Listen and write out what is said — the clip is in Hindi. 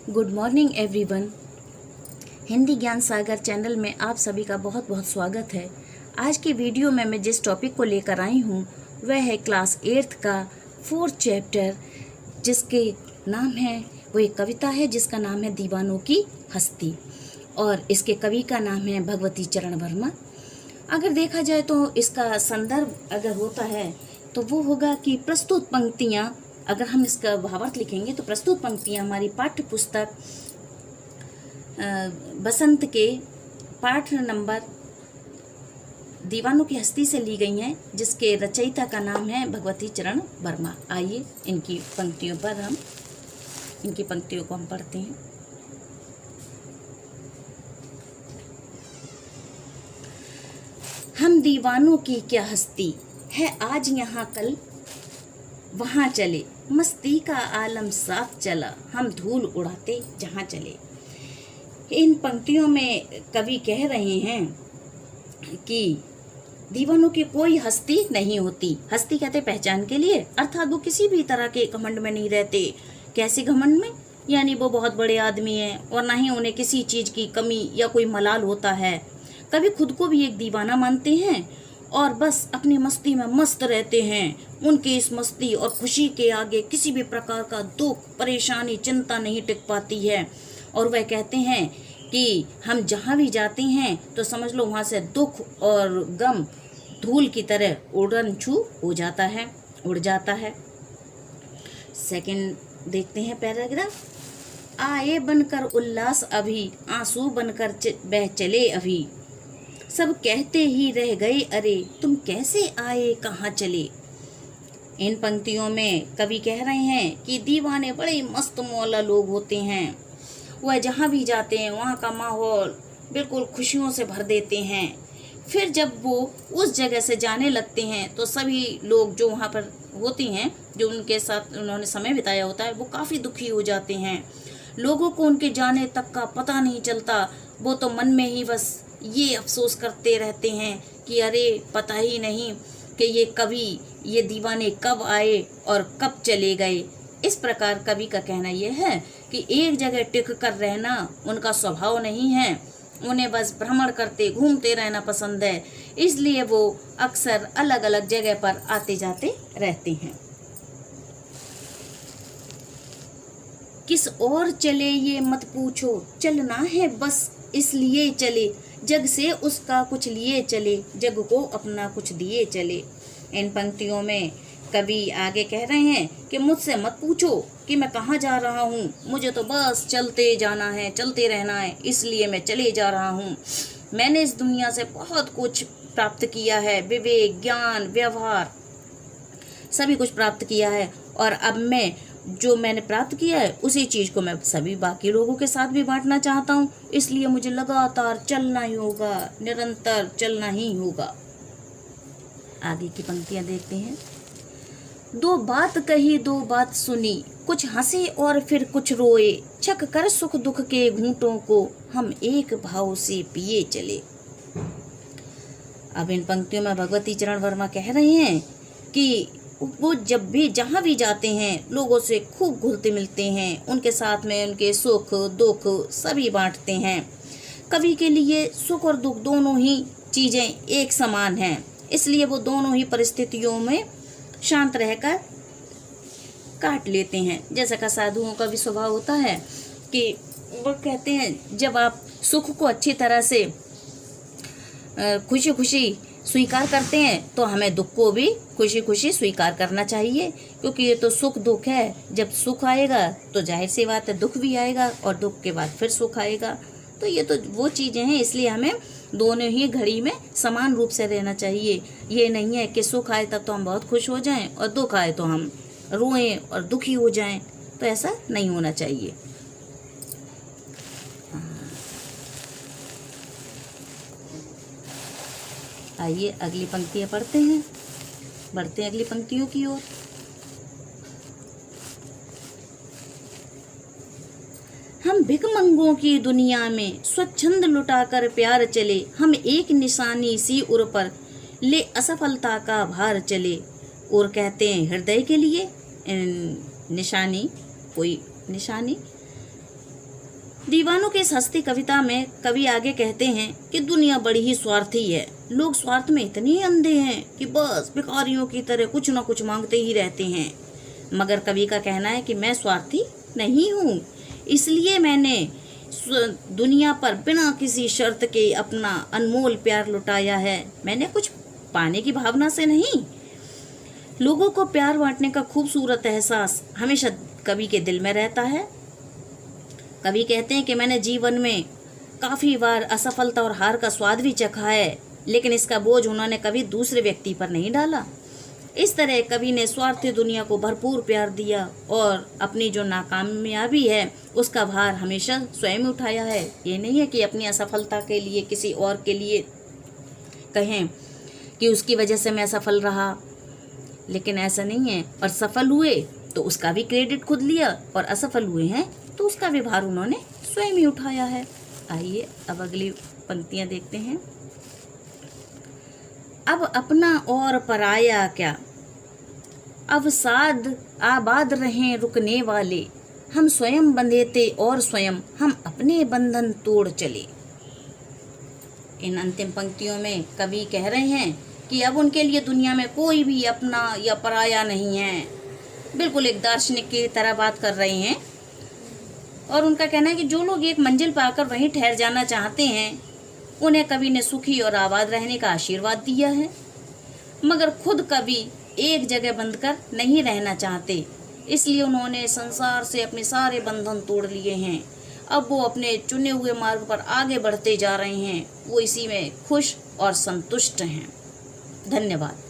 Good morning everyone. हिंदी ज्ञान सागर चैनल में आप सभी का बहुत बहुत स्वागत है। आज की वीडियो में मैं जिस टॉपिक को लेकर आई हूँ वह है क्लास 8th का 4th चैप्टर, जिसके नाम है, वो एक कविता है जिसका नाम है दीवानों की हस्ती, और इसके कवि का नाम है भगवती चरण वर्मा। अगर देखा जाए तो इसका संदर्भ अगर होता है तो वो होगा कि प्रस्तुत पंक्तियाँ, अगर हम इसका भावार्थ लिखेंगे तो प्रस्तुत पंक्तियाँ हमारी पाठ्य पुस्तक बसंत के पाठ नंबर दीवानों की हस्ती से ली गई हैं, जिसके रचयिता का नाम है भगवती चरण वर्मा। आइए इनकी पंक्तियों को हम पढ़ते हैं। हम दीवानों की क्या हस्ती है, आज यहाँ कल वहाँ चले, मस्ती का आलम साथ चला, हम धूल उड़ाते जहाँ चले। इन पंक्तियों में कवि कह रहे हैं कि दीवानों की कोई हस्ती नहीं होती। हस्ती कहते पहचान के लिए, अर्थात वो किसी भी तरह के घमंड में नहीं रहते। कैसे घमंड में? यानी वो बहुत बड़े आदमी हैं और ना ही उन्हें किसी चीज़ की कमी या कोई मलाल होता है। कभी खुद को भी एक दीवाना मानते हैं और बस अपनी मस्ती में मस्त रहते हैं। उनकी इस मस्ती और खुशी के आगे किसी भी प्रकार का दुख, परेशानी, चिंता नहीं टिक पाती है। और वह कहते हैं कि हम जहाँ भी जाते हैं तो समझ लो वहाँ से दुख और गम धूल की तरह उड़न छू हो जाता है, उड़ जाता है। सेकंड देखते हैं पैराग्राफ। आए बनकर उल्लास अभी, आंसू बनकर बह चले अभी, सब कहते ही रह गए अरे, तुम कैसे आए कहाँ चले। इन पंक्तियों में कवि कह रहे हैं कि दीवाने बड़े मस्त मौला लोग होते हैं। वह जहाँ भी जाते हैं वहाँ का माहौल बिल्कुल खुशियों से भर देते हैं। फिर जब वो उस जगह से जाने लगते हैं तो सभी लोग जो वहाँ पर होते हैं, जो उनके साथ उन्होंने समय बिताया होता है, वो काफ़ी दुखी हो जाते हैं। लोगों को उनके जाने तक का पता नहीं चलता। वो तो मन में ही बस ये अफसोस करते रहते हैं कि अरे पता ही नहीं कि ये कवि, ये दीवाने कब आए और कब चले गए। इस प्रकार कवि का कहना यह है कि एक जगह टिक कर रहना उनका स्वभाव नहीं है। उन्हें बस भ्रमण करते घूमते रहना पसंद है, इसलिए वो अक्सर अलग अलग जगह पर आते जाते रहते हैं। किस ओर चले ये मत पूछो, चलना है बस इसलिए चले, जग से उसका कुछ लिए चले, जग को अपना कुछ दिए चले। इन पंक्तियों में कवि आगे कह रहे हैं कि मुझसे मत पूछो कि मैं कहाँ जा रहा हूँ, मुझे तो बस चलते जाना है, चलते रहना है, इसलिए मैं चले जा रहा हूँ। मैंने इस दुनिया से बहुत कुछ प्राप्त किया है, विवेक, ज्ञान, व्यवहार, सभी कुछ प्राप्त किया है, और अब मैं जो मैंने प्राप्त किया है उसी चीज़ को मैं सभी बाकी लोगों के साथ भी बांटना चाहता हूँ। इसलिए मुझे लगातार चलना ही होगा, निरंतर चलना ही होगा। आगे की पंक्तियाँ देखते हैं। दो बात कही दो बात सुनी, कुछ हंसे और फिर कुछ रोए, छक कर सुख दुख के घूंटों को हम एक भाव से पिए चले। अब इन पंक्तियों में भगवती चरण वर्मा कह रहे हैं कि वो जब भी जहाँ भी जाते हैं लोगों से खूब घुलते मिलते हैं, उनके साथ में उनके सुख दुख सभी बांटते हैं। कवि के लिए सुख और दुख दोनों ही चीज़ें एक समान हैं, इसलिए वो दोनों ही परिस्थितियों में शांत रहकर काट लेते हैं। जैसा का साधुओं का भी स्वभाव होता है कि वो कहते हैं जब आप सुख को अच्छी तरह से खुशी खुशी स्वीकार करते हैं तो हमें दुख को भी खुशी खुशी स्वीकार करना चाहिए, क्योंकि ये तो सुख दुख है। जब सुख आएगा तो जाहिर सी बात है दुख भी आएगा, और दुख के बाद फिर सुख आएगा। तो ये तो वो चीज़ें हैं, इसलिए हमें दोनों ही घड़ी में समान रूप से रहना चाहिए। ये नहीं है कि सुख आए तब तो हम बहुत खुश हो जाएं और दुख आए तो हम रोएं और दुखी हो जाएं, तो ऐसा नहीं होना चाहिए। आइए अगली पंक्तियाँ पढ़ते हैं, बढ़ते हैं अगली पंक्तियों की ओर। हम भिखमंगों की दुनिया में स्वच्छंद लुटाकर प्यार चले, हम एक निशानी सी उर पर ले असफलता का भार चले। और कहते हैं हृदय के लिए निशानी, कोई निशानी दीवानों के इस हस्ती कविता में कवि आगे कहते हैं कि दुनिया बड़ी ही स्वार्थी है। लोग स्वार्थ में इतने अंधे हैं कि बस भिखारियों की तरह कुछ न कुछ मांगते ही रहते हैं। मगर कवि का कहना है कि मैं स्वार्थी नहीं हूँ, इसलिए मैंने दुनिया पर बिना किसी शर्त के अपना अनमोल प्यार लुटाया है। मैंने कुछ पाने की भावना से नहीं। लोगों को प्यार बांटने का खूबसूरत एहसास हमेशा कवि के दिल में रहता है। कवि कहते हैं कि मैंने जीवन में काफ़ी बार असफलता और हार का स्वाद भी चखा है, लेकिन इसका बोझ उन्होंने कभी दूसरे व्यक्ति पर नहीं डाला। इस तरह कवि ने स्वार्थी दुनिया को भरपूर प्यार दिया और अपनी जो नाकामयाबी है उसका भार हमेशा स्वयं उठाया है। ये नहीं है कि अपनी असफलता के लिए किसी और के लिए कहें कि उसकी वजह से मैं सफल रहा, लेकिन ऐसा नहीं है। और सफल हुए तो उसका भी क्रेडिट खुद लिया, और असफल हुए हैं तो उसका भी भार उन्होंने स्वयं ही उठाया है। आइए अब अगली पंक्तियां देखते हैं। अब अपना और पराया क्या, अवसाद आबाद रहें रुकने वाले, हम स्वयं बंधे थे और स्वयं हम अपने बंधन तोड़ चले। इन अंतिम पंक्तियों में कवि कह रहे हैं कि अब उनके लिए दुनिया में कोई भी अपना या पराया नहीं है। बिल्कुल एक दार्शनिक की तरह बात कर रहे हैं। और उनका कहना है कि जो लोग एक मंजिल पाकर वहीं ठहर जाना चाहते हैं, उन्हें कवि ने सुखी और आबाद रहने का आशीर्वाद दिया है। मगर खुद कवि एक जगह बंध कर नहीं रहना चाहते, इसलिए उन्होंने संसार से अपने सारे बंधन तोड़ लिए हैं। अब वो अपने चुने हुए मार्ग पर आगे बढ़ते जा रहे हैं। वो इसी में खुश और संतुष्ट हैं। धन्यवाद।